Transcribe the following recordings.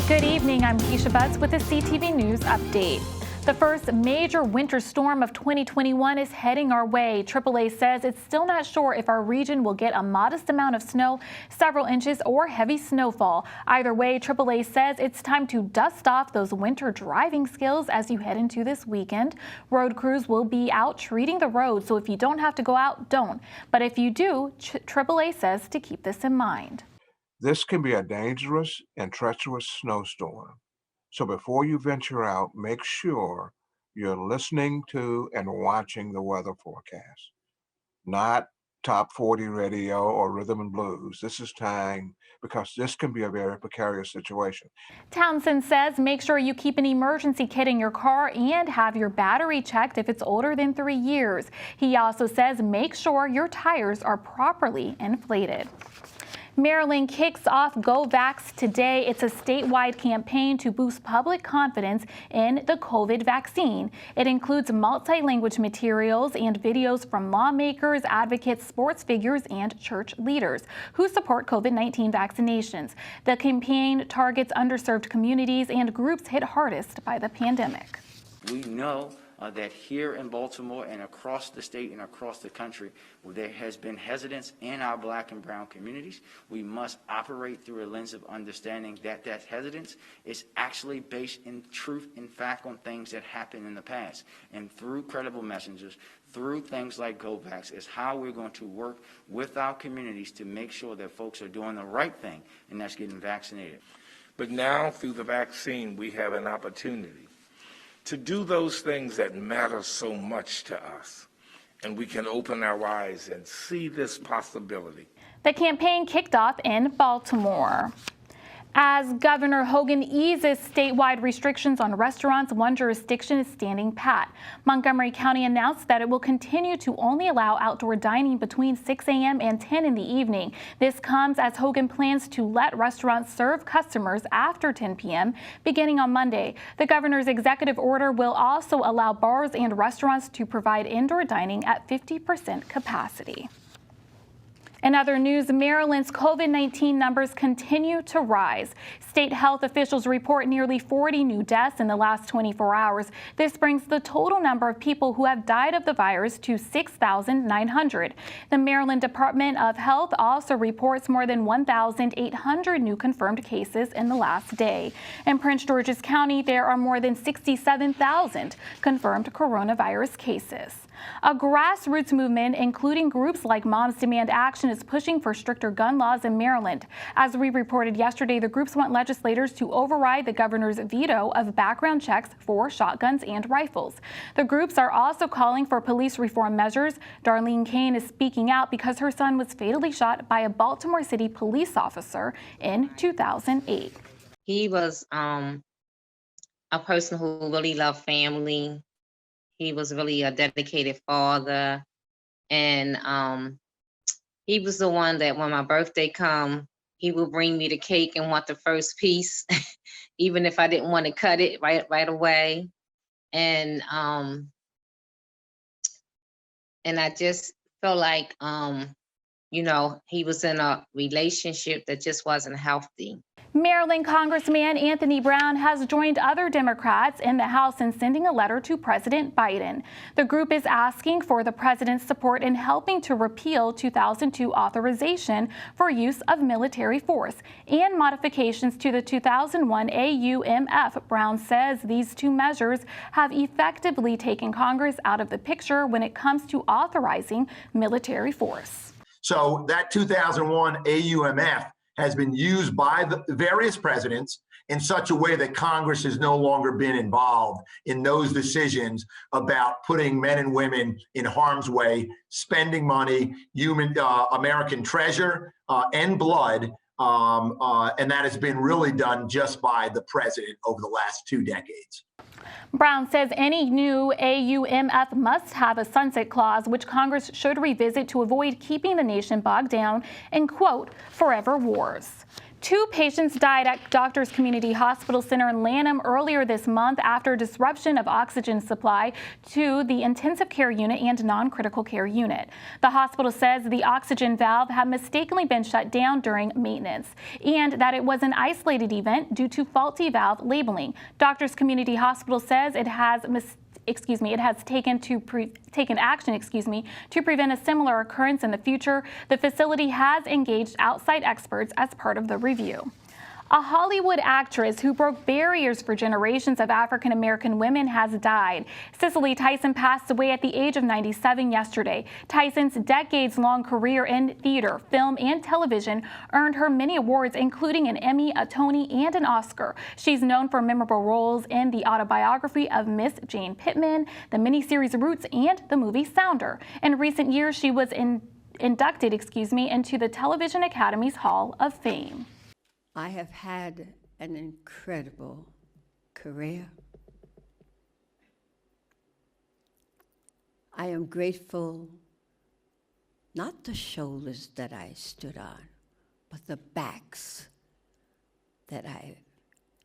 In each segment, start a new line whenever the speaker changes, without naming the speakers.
Good evening, I'm Keisha Butts with the CTV News Update. The first major winter storm of 2021 is heading our way. AAA says it's still not sure if our region will get a modest amount of snow, several inches, or heavy snowfall. Either way, AAA says it's time to dust off those winter driving skills as you head into this weekend. Road crews will be out treating the roads, so if you don't have to go out, don't. But if you do, AAA says to keep this in mind.
This can be a dangerous and treacherous snowstorm. So before you venture out, make sure you're listening to and watching the weather forecast, not top 40 radio or rhythm and blues. This is time because this can be a very precarious situation.
Townsend says make sure you keep an emergency kit in your car and have your battery checked if it's older than 3 years. He also says make sure your tires are properly inflated. Maryland kicks off GoVax today. It's a statewide campaign to boost public confidence in the COVID vaccine. It includes multi-language materials and videos from lawmakers, advocates, sports figures, and church leaders who support COVID-19 vaccinations. The campaign targets underserved communities and groups hit hardest by the pandemic.
We know that here in Baltimore and across the state and across the country, there has been hesitance in our black and brown communities. We must operate through a lens of understanding that that hesitance is actually based in truth, in fact, on things that happened in the past. And through credible messengers, through things like GoVax, is how we're going to work with our communities to make sure that folks are doing the right thing, and that's getting vaccinated.
But now, through the vaccine, we have an opportunity to do those things that matter so much to us. And we can open our eyes and see this possibility.
The campaign kicked off in Baltimore. As Governor Hogan eases statewide restrictions on restaurants, one jurisdiction is standing pat. Montgomery County announced that it will continue to only allow outdoor dining between 6 a.m. and 10 in the evening. This comes as Hogan plans to let restaurants serve customers after 10 p.m. beginning on Monday. The governor's executive order will also allow bars and restaurants to provide indoor dining at 50% capacity. In other news, Maryland's COVID-19 numbers continue to rise. State health officials report nearly 40 new deaths in the last 24 hours. This brings the total number of people who have died of the virus to 6,900. The Maryland Department of Health also reports more than 1,800 new confirmed cases in the last day. In Prince George's County, there are more than 67,000 confirmed coronavirus cases. A grassroots movement, including groups like Moms Demand Action, is pushing for stricter gun laws in Maryland. As we reported yesterday, the groups want legislators to override the governor's veto of background checks for shotguns and rifles. The groups are also calling for police reform measures. Darlene Kane is speaking out because her son was fatally shot by a Baltimore City police officer in 2008.
He was a person who really loved family. He was really a dedicated father, and he was the one that when my birthday come, he would bring me the cake and want the first piece, even if I didn't want to cut it right away. And I just felt like, you know, he was in a relationship that just wasn't healthy.
Maryland Congressman Anthony Brown has joined other Democrats in the House in sending a letter to President Biden. The group is asking for the president's support in helping to repeal 2002 authorization for use of military force and modifications to the 2001 AUMF. Brown says these two measures have effectively taken Congress out of the picture when it comes to authorizing military force.
So that 2001 AUMF has been used by the various presidents in such a way that Congress has no longer been involved in those decisions about putting men and women in harm's way, spending money, American treasure and blood, and that has been really done just by the president over the last 2 decades.
Brown says any new AUMF must have a sunset clause, which Congress should revisit to avoid keeping the nation bogged down in, quote, forever wars. 2 patients died at Doctors Community Hospital Center in Lanham earlier this month after disruption of oxygen supply to the intensive care unit and non-critical care unit. The hospital says the oxygen valve had mistakenly been shut down during maintenance and that it was an isolated event due to faulty valve labeling. Doctors Community Hospital says it has taken action to prevent a similar occurrence in the future. The facility has engaged outside experts as part of the review. A Hollywood actress who broke barriers for generations of African American women has died. Cicely Tyson passed away at the age of 97 yesterday. Tyson's decades-long career in theater, film, and television earned her many awards, including an Emmy, a Tony, and an Oscar. She's known for memorable roles in the autobiography of Miss Jane Pittman, the miniseries Roots, and the movie Sounder. In recent years, she was inducted into the Television Academy's Hall of Fame.
I have had an incredible career. I am grateful, not the shoulders that I stood on, but the backs that I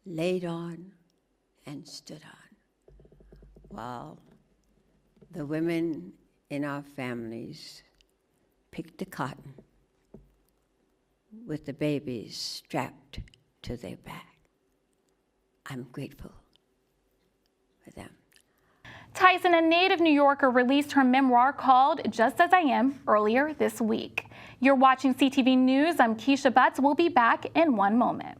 laid on and stood on, while the women in our families picked the cotton with the babies strapped to their back. I'm grateful for them.
Tyson, a native New Yorker, released her memoir called Just As I Am earlier this week. You're watching CTV News. I'm Keisha Butts. We'll be back in one moment.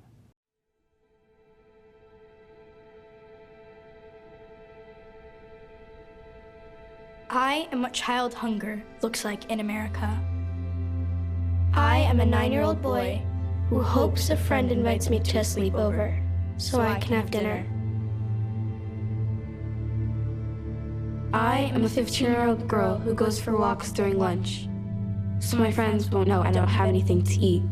I am what child hunger looks like in America. I am a 9-year-old boy who hopes a friend invites me to a sleepover so I can have dinner. I am a 15-year-old girl who goes for walks during lunch so my friends won't know I don't have anything to eat.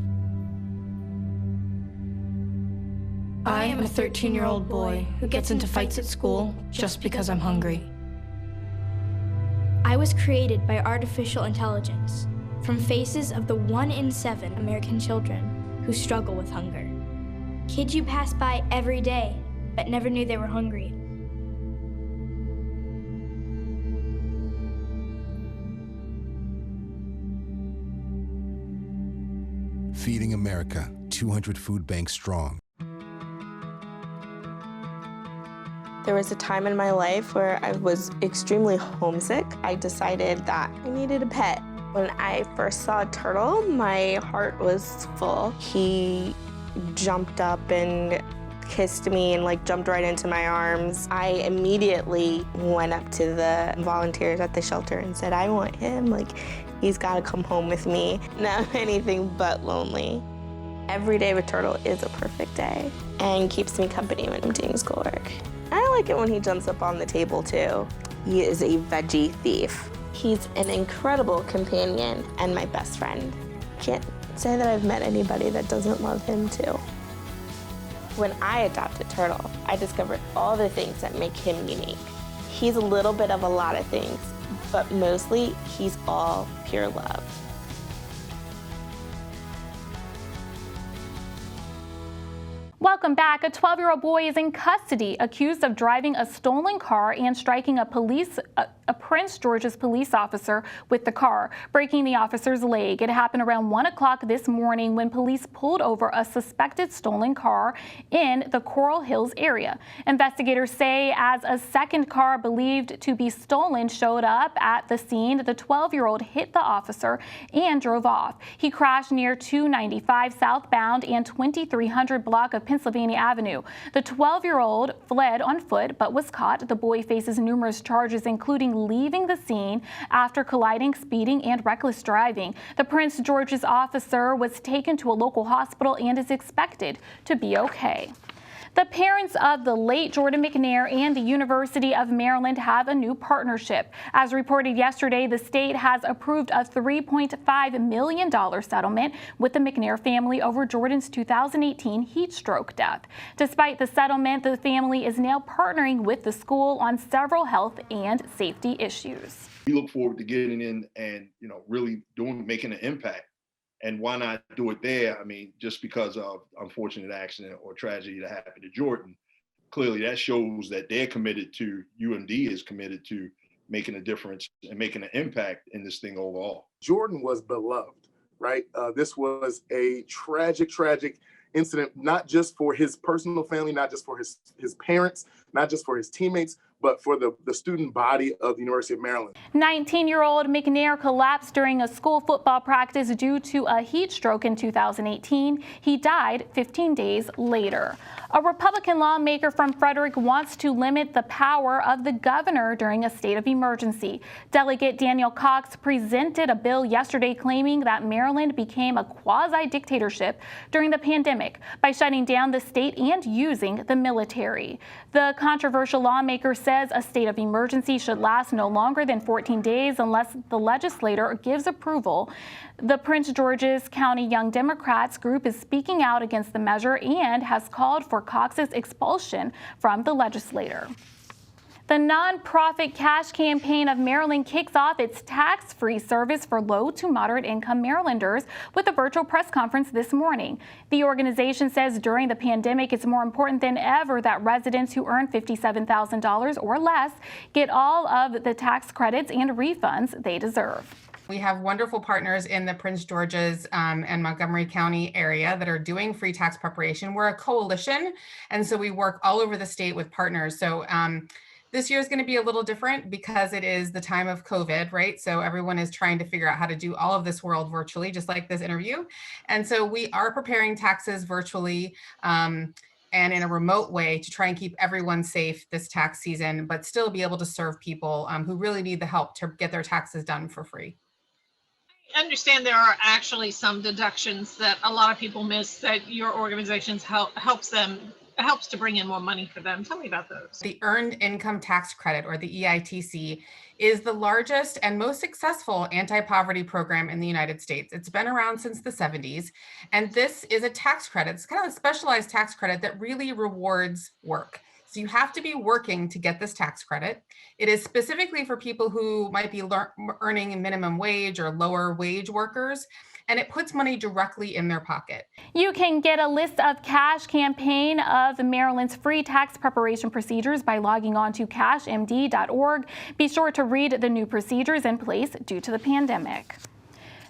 I am a 13-year-old boy who gets into fights at school just because I'm hungry. I was created by artificial intelligence from faces of the 1 in 7 American children who struggle with hunger. Kids you pass by every day, but never knew they were hungry.
Feeding America, 200 food banks strong.
There was a time in my life where I was extremely homesick. I decided that I needed a pet. When I first saw a turtle, my heart was full. He jumped up and kissed me and jumped right into my arms. I immediately went up to the volunteers at the shelter and said, I want him. He's got to come home with me. Not anything but lonely. Every day with Turtle is a perfect day and keeps me company when I'm doing schoolwork. I like it when he jumps up on the table too. He is a veggie thief. He's an incredible companion and my best friend. Can't say that I've met anybody that doesn't love him too. When I adopted Turtle, I discovered all the things that make him unique. He's a little bit of a lot of things, but mostly he's all pure love.
Welcome back. A 12-year-old boy is in custody accused of driving a stolen car and striking a Prince George's police officer with the car, breaking the officer's leg. It happened around 1 o'clock this morning when police pulled over a suspected stolen car in the Coral Hills area. Investigators say as a second car believed to be stolen showed up at the scene, the 12-year-old hit the officer and drove off. He crashed near 295 southbound and 2300 block of Pennsylvania Avenue. The 12-year-old fled on foot but was caught. The boy faces numerous charges, including leaving the scene after colliding, speeding, and reckless driving. The Prince George's officer was taken to a local hospital and is expected to be okay. The parents of the late Jordan McNair and the University of Maryland have a new partnership. As reported yesterday, the state has approved a $3.5 million settlement with the McNair family over Jordan's 2018 heat stroke death. Despite the settlement, the family is now partnering with the school on several health and safety issues.
We look forward to getting in and, really making an impact And why not do it there? I mean, just because of unfortunate accident or tragedy that happened to Jordan, clearly that shows that they're committed to, UMD is committed to making a difference and making an impact in this thing overall.
Jordan was beloved, right? This was a tragic incident, not just for his personal family, not just for his parents, not just for his teammates, but for the student body of the University of Maryland.
19-year-old McNair collapsed during a school football practice due to a heat stroke in 2018. He died 15 days later. A Republican lawmaker from Frederick wants to limit the power of the governor during a state of emergency. Delegate Daniel Cox presented a bill yesterday claiming that Maryland became a quasi-dictatorship during the pandemic by shutting down the state and using the military. The controversial lawmaker says a state of emergency should last no longer than 14 days unless the legislator gives approval. The Prince George's County Young Democrats group is speaking out against the measure and has called for Cox's expulsion from the legislature. The nonprofit Cash Campaign of Maryland kicks off its tax-free service for low to moderate income Marylanders with a virtual press conference this morning. The organization says during the pandemic, it's more important than ever that residents who earn $57,000 or less get all of the tax credits and refunds they deserve.
We have wonderful partners in the Prince George's and Montgomery County area that are doing free tax preparation. We're a coalition, and so we work all over the state with partners. So this year is going to be a little different because it is the time of COVID, right? So everyone is trying to figure out how to do all of this world virtually, just like this interview. And so we are preparing taxes virtually and in a remote way to try and keep everyone safe this tax season, but still be able to serve people who really need the help to get their taxes done for free.
I understand there are actually some deductions that a lot of people miss that your organizations helps to bring in more money for them. Tell me about those.
The Earned Income Tax Credit, or the EITC, is the largest and most successful anti-poverty program in the United States. It's been around since the 70s, and this is a tax credit. It's kind of a specialized tax credit that really rewards work. So you have to be working to get this tax credit. It is specifically for people who might be earning a minimum wage or lower wage workers, and it puts money directly in their pocket.
You can get a list of Cash Campaign of Maryland's free tax preparation procedures by logging on to cashmd.org. Be sure to read the new procedures in place due to the pandemic.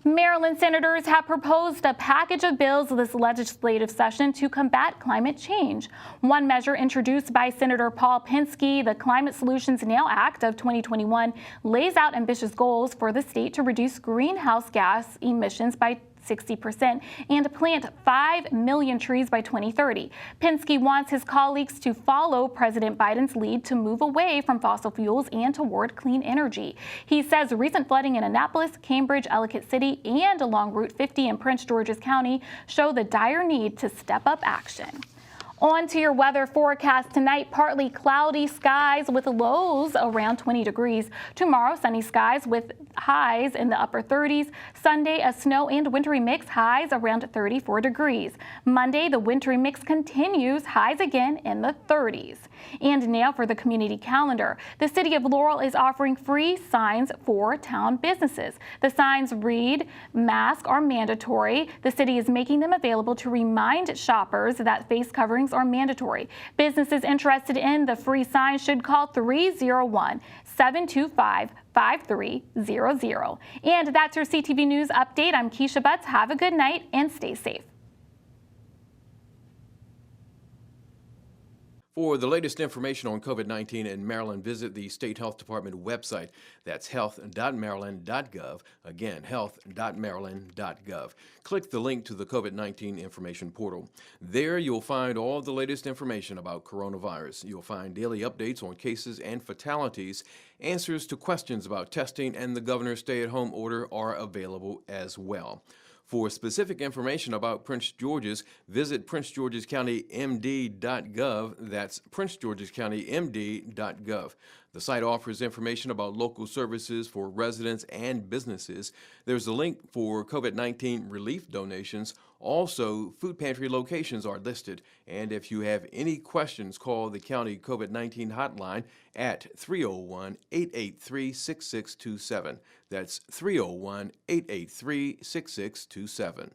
Maryland senators have proposed a package of bills this legislative session to combat climate change. One measure introduced by Senator Paul Pinsky, the Climate Solutions Now Act of 2021, lays out ambitious goals for the state to reduce greenhouse gas emissions by 60% and plant 5 million trees by 2030. Pinsky wants his colleagues to follow President Biden's lead to move away from fossil fuels and toward clean energy. He says recent flooding in Annapolis, Cambridge, Ellicott City, and along Route 50 in Prince George's County show the dire need to step up action. On to your weather forecast tonight. Partly cloudy skies with lows around 20 degrees. Tomorrow, sunny skies with highs in the upper 30s. Sunday, a snow and wintry mix, highs around 34 degrees. Monday, the wintry mix continues, highs again in the 30s. And now for the community calendar. The city of Laurel is offering free signs for town businesses. The signs read, "Masks are mandatory." The city is making them available to remind shoppers that face coverings are mandatory. Businesses interested in the free sign should call 301-725-5300. And that's your CTV News update. I'm Keisha Butts. Have a good night and stay safe.
For the latest information on COVID-19 in Maryland, visit the State Health Department website. That's health.maryland.gov. Again, health.maryland.gov. Click the link to the COVID-19 information portal. There you'll find all the latest information about coronavirus. You'll find daily updates on cases and fatalities. Answers to questions about testing and the governor's stay-at-home order are available as well. For specific information about Prince George's, visit PrinceGeorgesCountyMD.GOV. That's PrinceGeorgesCountyMD.GOV. The site offers information about local services for residents and businesses. There's a link for COVID-19 relief donations. Also, food pantry locations are listed. And if you have any questions, call the county COVID-19 hotline at 301-883-6627. That's 301-883-6627.